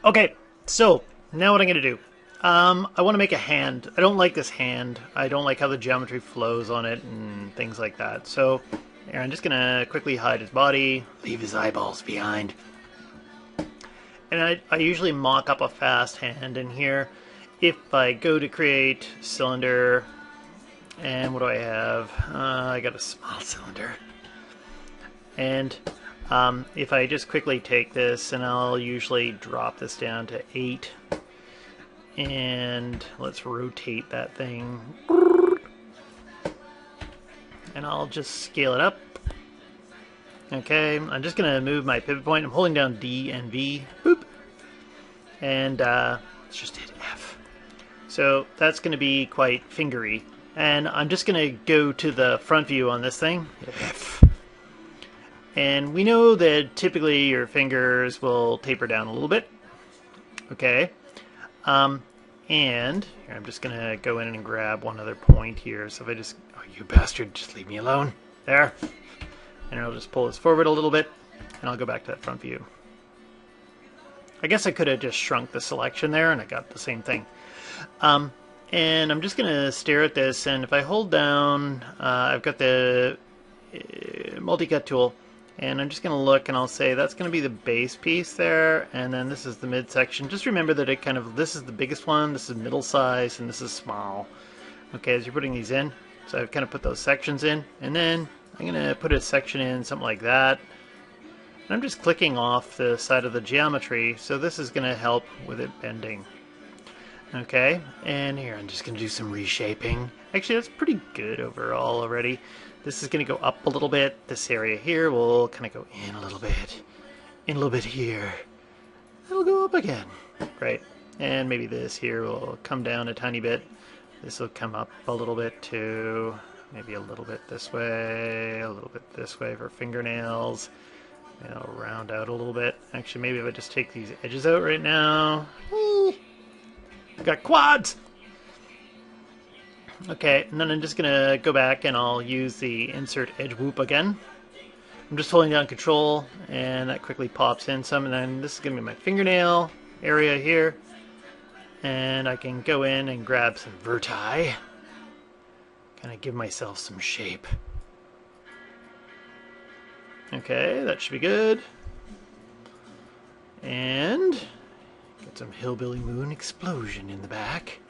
Okay, so now what I'm gonna do. I want to make a hand. I don't like this hand. I don't like how the geometry flows on it and things like that. So here, I'm just gonna quickly hide his body, leave his eyeballs behind. And I usually mock up a fast hand in here. If I go to create cylinder, and what do I have? I got a small cylinder. And if I just quickly take this, and I'll usually drop this down to 8. And let's rotate that thing. And I'll just scale it up. Okay, I'm just going to move my pivot point. I'm holding down D and V. Boop. And let's just hit F. So that's going to be quite fingery. And I'm just going to go to the front view on this thing. F. And we know that typically your fingers will taper down a little bit. Okay. And here, I'm just going to go in and grab one other point here. So if I just... Oh, you bastard, just leave me alone. There. And I'll just pull this forward a little bit, and I'll go back to that front view. I guess I could have just shrunk the selection there, and I got the same thing. And I'm just going to stare at this, and if I hold down, I've got the multi-cut tool, and I'm just going to look, and I'll say that's going to be the base piece there, and then this is the midsection. Just remember that it kind of, this is the biggest one, this is middle size, and this is small. Okay, as you're putting these in, so I've kind of put those sections in, and then I'm going to put a section in, something like that. And I'm just clicking off the side of the geometry, so this is going to help with it bending. Okay, and here I'm just going to do some reshaping. Actually, that's pretty good overall already. This is going to go up a little bit. This area here will kind of go in a little bit. In a little bit here. It'll go up again. Right. And maybe this here will come down a tiny bit. This will come up a little bit too. Maybe a little bit this way. A little bit this way for fingernails. And I'll round out a little bit. Actually, maybe if I just take these edges out right now. I've got quads! Okay, and then I'm just going to go back and I'll use the insert edge whoop again. I'm just holding down control and that quickly pops in some, and then this is going to be my fingernail area here. And I can go in and grab some verti. Kind of give myself some shape. Okay, that should be good. And get some Hillbilly Moon explosion in the back.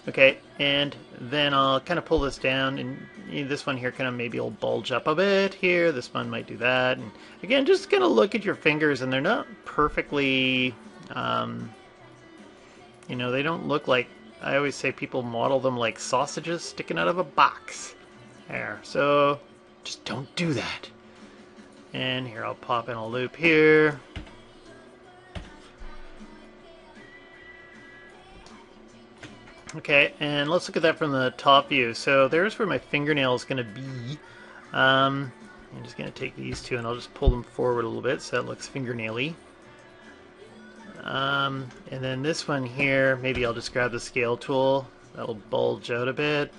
Okay, and then I'll kind of pull this down, and this one here kind of maybe will bulge up a bit here. This one might do that. And again, just kind of look at your fingers, and they're not perfectly, you know, they don't look like, I always say people model them like sausages sticking out of a box. There, so just don't do that. And here, I'll pop in a loop here. Okay, and let's look at that from the top view. So there's where my fingernail is going to be. I'm just going to take these two and I'll just pull them forward a little bit so it looks fingernaily. And then this one here, maybe I'll just grab the scale tool. That'll bulge out a bit.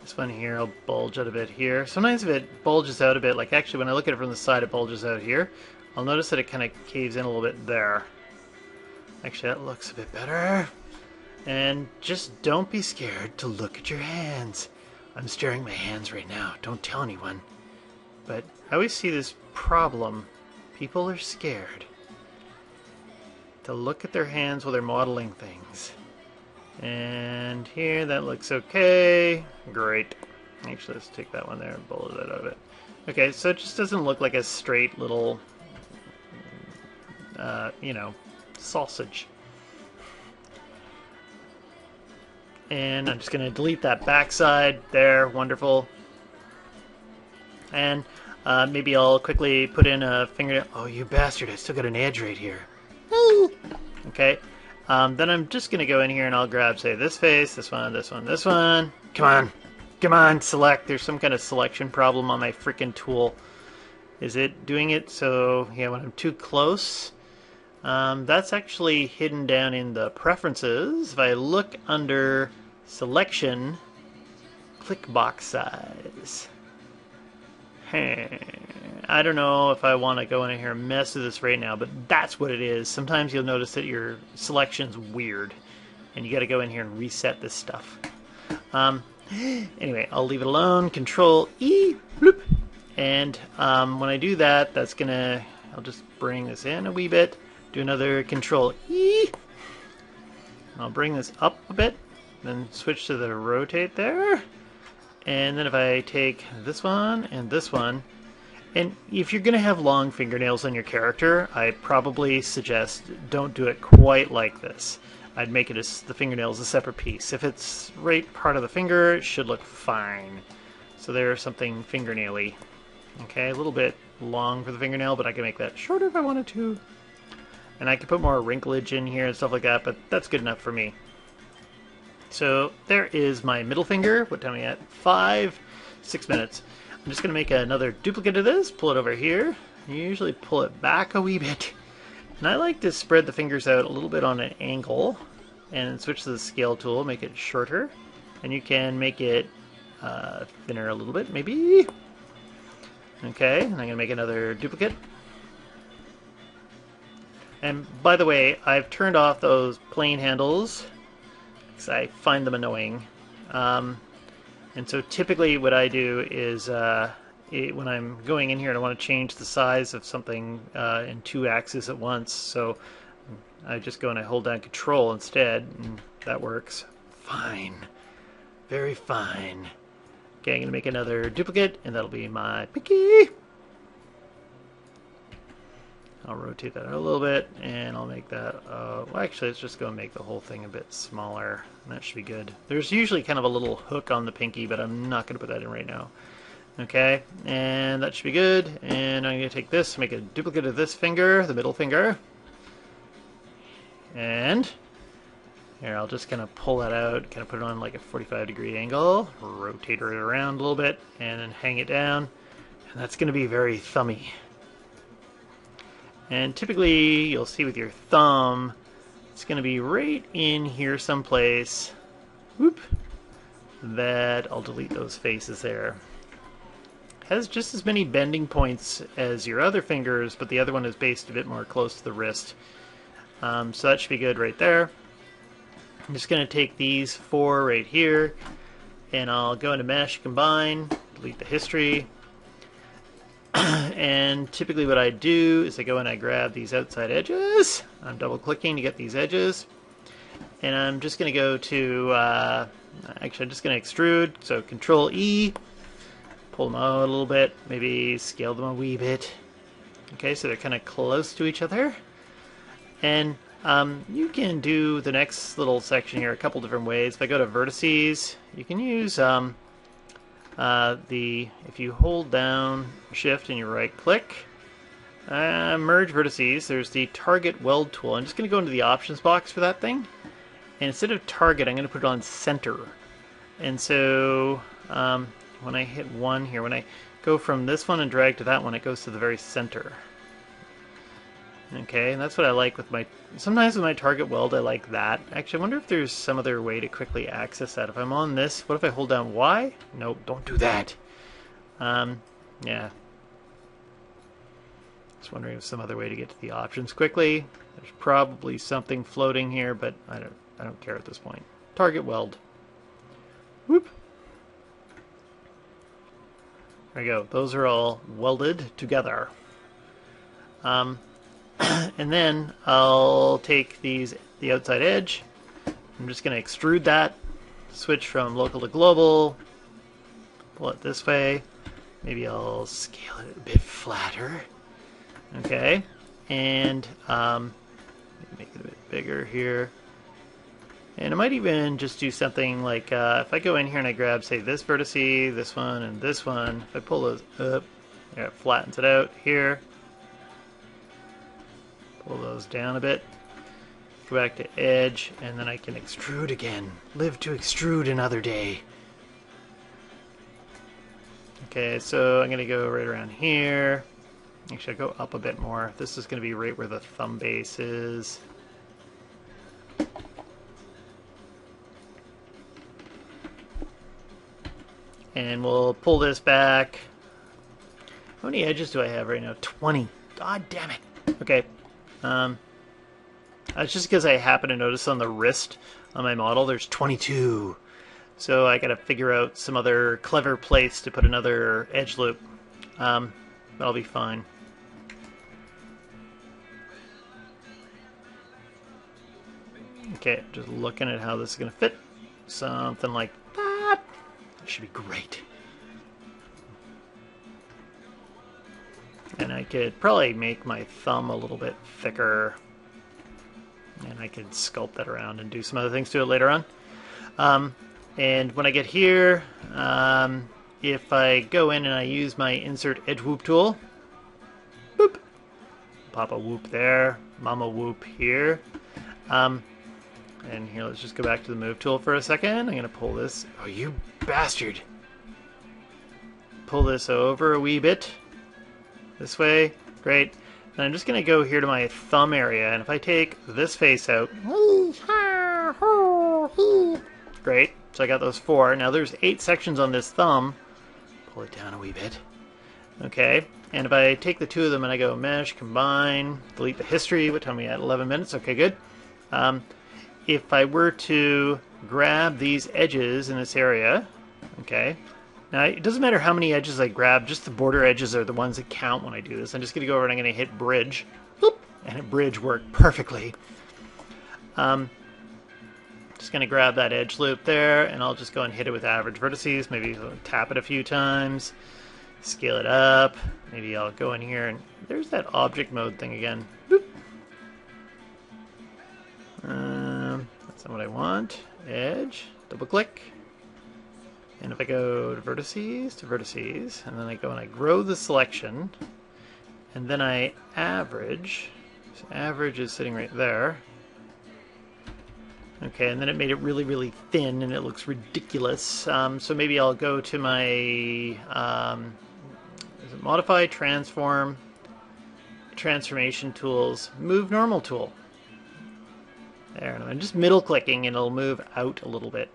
This one here, I'll bulge out a bit here. Sometimes if it bulges out a bit, like actually when I look at it from the side, it bulges out here. I'll notice that it kind of caves in a little bit there. Actually, that looks a bit better. And just don't be scared to look at your hands. I'm staring at my hands right now. Don't tell anyone. But I always see this problem. People are scared to look at their hands while they're modeling things. And here, that looks okay. Great. Actually, let's take that one there and bullet it out of it. Okay, so it just doesn't look like a straight little, you know, sausage. And I'm just going to delete that backside there. Wonderful. And maybe I'll quickly put in a fingernail. Oh, you bastard. I still got an edge right here. Okay. Then I'm just going to go in here and I'll grab, say, this face, this one, this one, this one. Come on. Come on, select. There's some kind of selection problem on my freaking tool. Is it doing it so, yeah, when I'm too close? That's actually hidden down in the preferences. If I look under selection, click box size. I don't know if I want to go in here and mess with this right now, but that's what it is. Sometimes you'll notice that your selection's weird, and you got to go in here and reset this stuff. Anyway, I'll leave it alone. Control E, bloop. And when I do that, that's gonna, I'll just bring this in a wee bit. Do another Control E. I'll bring this up a bit, then switch to the rotate there. And then if I take this one and this one, and if you're going to have long fingernails on your character, I probably suggest don't do it quite like this. I'd make it as the fingernails a separate piece. If it's right part of the finger, it should look fine. So there's something fingernaily. Okay, a little bit long for the fingernail, but I can make that shorter if I wanted to. And I can put more wrinklage in here and stuff like that, but that's good enough for me. So there is my middle finger. What time are we at? 6 minutes. I'm just going to make another duplicate of this, pull it over here. You usually pull it back a wee bit. And I like to spread the fingers out a little bit on an angle and switch to the scale tool, make it shorter. And you can make it thinner a little bit, maybe. Okay, and I'm going to make another duplicate. And by the way, I've turned off those plane handles because I find them annoying. And so typically what I do is when I'm going in here and I want to change the size of something in 2 axes at once, so I just go and I hold down Control instead, and that works fine. Very fine. Okay, I'm going to make another duplicate, and that'll be my pinky. I'll rotate that out a little bit, and I'll make that, well actually let's just go and make the whole thing a bit smaller, and that should be good. There's usually kind of a little hook on the pinky, but I'm not going to put that in right now. Okay, and that should be good, and I'm going to take this, make a duplicate of this finger, the middle finger, and here I'll just kind of pull that out, kind of put it on like a 45-degree angle, rotate it around a little bit, and then hang it down, and that's going to be very thummy. And typically, you'll see with your thumb, it's going to be right in here someplace. Whoop. That I'll delete those faces there. Has just as many bending points as your other fingers, but the other one is based a bit more close to the wrist. So that should be good right there. I'm just going to take these 4 right here, and I'll go into Mesh, Combine, delete the history. And typically what I do is I go and I grab these outside edges. I'm double clicking to get these edges. And I'm just going to go to, actually I'm just going to extrude, so Control E, pull them out a little bit, maybe scale them a wee bit. Okay, so they're kind of close to each other. And you can do the next little section here a couple different ways. If I go to Vertices, you can use if you hold down Shift and you right click, merge vertices, there's the target weld tool. I'm just going to go into the options box for that thing, and instead of target I'm going to put it on center. And so when I hit 1 here, when I go from this one and drag to that one, it goes to the very center. Okay, and that's what I like with my, sometimes with my target weld I like that. Actually, I wonder if there's some other way to quickly access that. If I'm on this, what if I hold down Y? Nope, don't do that. Yeah. Just wondering if some other way to get to the options quickly. There's probably something floating here, but I don't care at this point. Target weld. Whoop. There we go. Those are all welded together. And then I'll take the outside edge. I'm just going to extrude that, switch from local to global, pull it this way. Maybe I'll scale it a bit flatter. Okay, and make it a bit bigger here. And I might even just do something like, if I go in here and I grab, say, this vertice, this one, and this one, if I pull those up, yeah, it flattens it out here. Pull those down a bit. Go back to edge, and then I can extrude again. Live to extrude another day. Okay, so I'm going to go right around here. Actually, I'll go up a bit more. This is going to be right where the thumb base is. And we'll pull this back. How many edges do I have right now? 20. God damn it. Okay. That's just because I happen to notice on the wrist on my model there's 22. So I gotta figure out some other clever place to put another edge loop. That'll be fine. Okay, just looking at how this is gonna fit. Something like that. That should be great. And I could probably make my thumb a little bit thicker. And I could sculpt that around and do some other things to it later on. And when I get here, if I go in and I use my insert edge whoop tool, boop, pop a whoop there, mama whoop here. And here, let's just go back to the move tool for a second. I'm going to pull this. Oh, you bastard. Pull this over a wee bit. This way. Great. And I'm just going to go here to my thumb area. And if I take this face out. Great. So I got those 4. Now there's 8 sections on this thumb. Pull it down a wee bit. Okay. And if I take the 2 of them and I go mesh, combine, delete the history, what time are we at? 11 minutes. Okay, good. If I were to grab these edges in this area, okay, now it doesn't matter how many edges I grab, just the border edges are the ones that count when I do this. I'm just going to go over and I'm going to hit bridge, boop, and a bridge worked perfectly. Just going to grab that edge loop there, and I'll just go and hit it with average vertices, maybe tap it a few times, scale it up, maybe I'll go in here, and there's that object mode thing again. Boop. That's not what I want. Edge, double click. And if I go to vertices, and then I go and I grow the selection, and then I average. So average is sitting right there. Okay, and then it made it really, really thin, and it looks ridiculous. So maybe I'll go to my is it modify, transform, transformation tools, move normal tool. There, and I'm just middle clicking and it'll move out a little bit.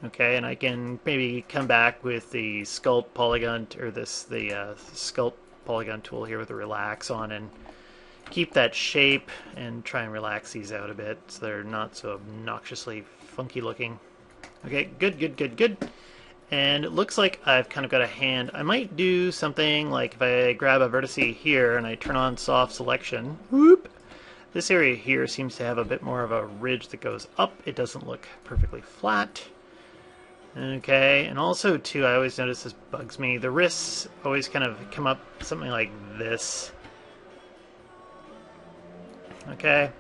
Okay, and I can maybe come back with the sculpt polygon, or the sculpt polygon tool here with the relax on, and keep that shape and try and relax these out a bit so they're not so obnoxiously funky looking. Okay, good, good, good, good. And it looks like I've kind of got a hand. I might do something like if I grab a vertice here and I turn on soft selection, whoop, this area here seems to have a bit more of a ridge that goes up. It doesn't look perfectly flat. Okay, and also too, I always notice this bugs me. The wrists always kind of come up something like this. Okay,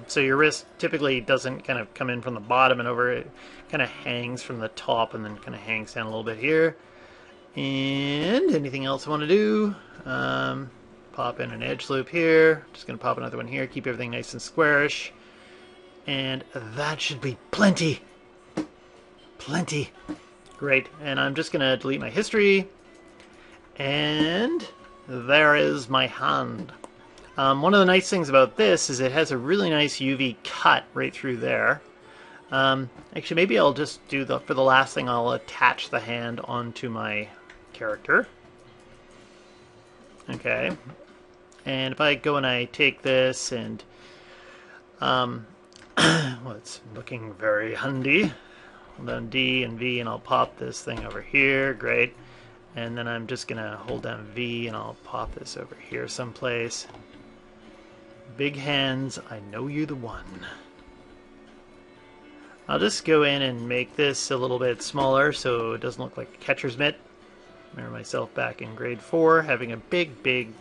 so your wrist typically doesn't kind of come in from the bottom and over. It kind of hangs from the top and then kind of hangs down a little bit here. And anything else I want to do? Pop in an edge loop here. Just going to pop another one here. Keep everything nice and squarish. And that should be plenty. Plenty. Great. And I'm just going to delete my history. And there is my hand. One of the nice things about this is it has a really nice UV cut right through there. Actually, maybe I'll just do for the last thing, I'll attach the hand onto my character. Okay. And if I go and I take this and, well, it's looking very handy. Hold down D and V and I'll pop this thing over here. Great. And then I'm just going to hold down V and I'll pop this over here someplace. Big hands, I know you're the one. I'll just go in and make this a little bit smaller so it doesn't look like a catcher's mitt. Remember myself back in grade 4 having a big, big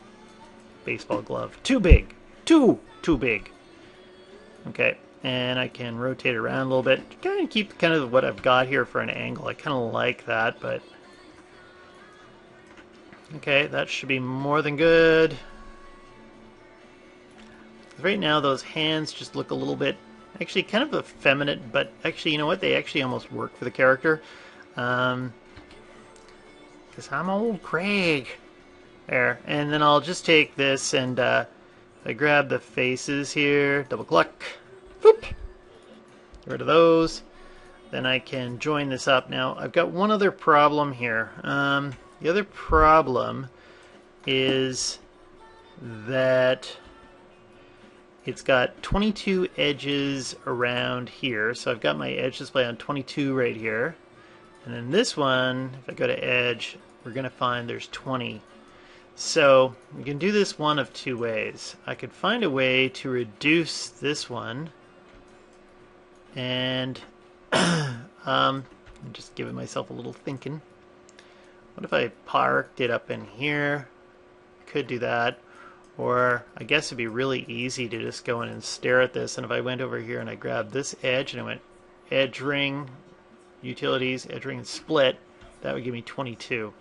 baseball glove. Too big. Too big. Okay, and I can rotate it around a little bit. Kind of keep kind of what I've got here for an angle. I kind of like that, but... Okay, that should be more than good. Right now those hands just look a little bit, actually kind of effeminate, but actually, you know what, they actually almost work for the character. Because I'm old Gregg. There, and then I'll just take this and I grab the faces here, double click, boop, get rid of those. Then I can join this up. Now, I've got one other problem here. The other problem is that it's got 22 edges around here. So I've got my edge display on 22 right here. And then this one, if I go to edge, we're going to find there's 20. So we can do this one of two ways. I could find a way to reduce this one and I'm just giving myself a little thinking. What if I parked it up in here? Could do that. Or I guess it'd be really easy to just go in and stare at this, and if I went over here and I grabbed this edge and I went edge ring, utilities, edge ring and split, that would give me 22.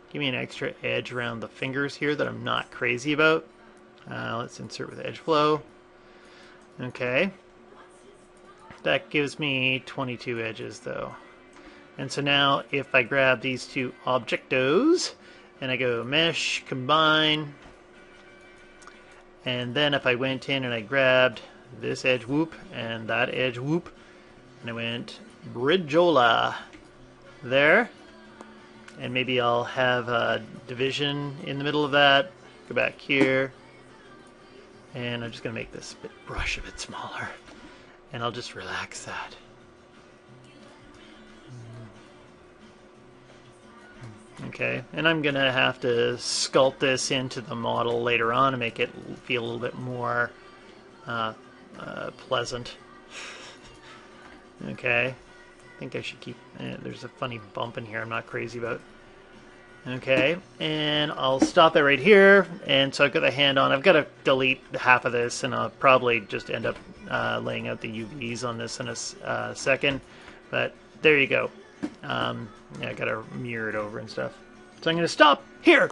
Give me an extra edge around the fingers here that I'm not crazy about. Let's insert with edge flow. Okay. That gives me 22 edges though. And so now if I grab these two objectos and I go mesh, combine, and then if I went in and I grabbed this edge whoop and that edge whoop, and I went bridgeola there, and maybe I'll have a division in the middle of that, go back here, and I'm just going to make this brush a bit smaller, and I'll just relax that. Okay, and I'm going to have to sculpt this into the model later on to make it feel a little bit more pleasant. Okay, I think I should keep, there's a funny bump in here I'm not crazy about. Okay, and I'll stop it right here, and so I've got the hand on. I've got to delete half of this, and I'll probably just end up laying out the UVs on this in a second, but there you go. Yeah, I gotta mirror it over and stuff. So I'm gonna stop here.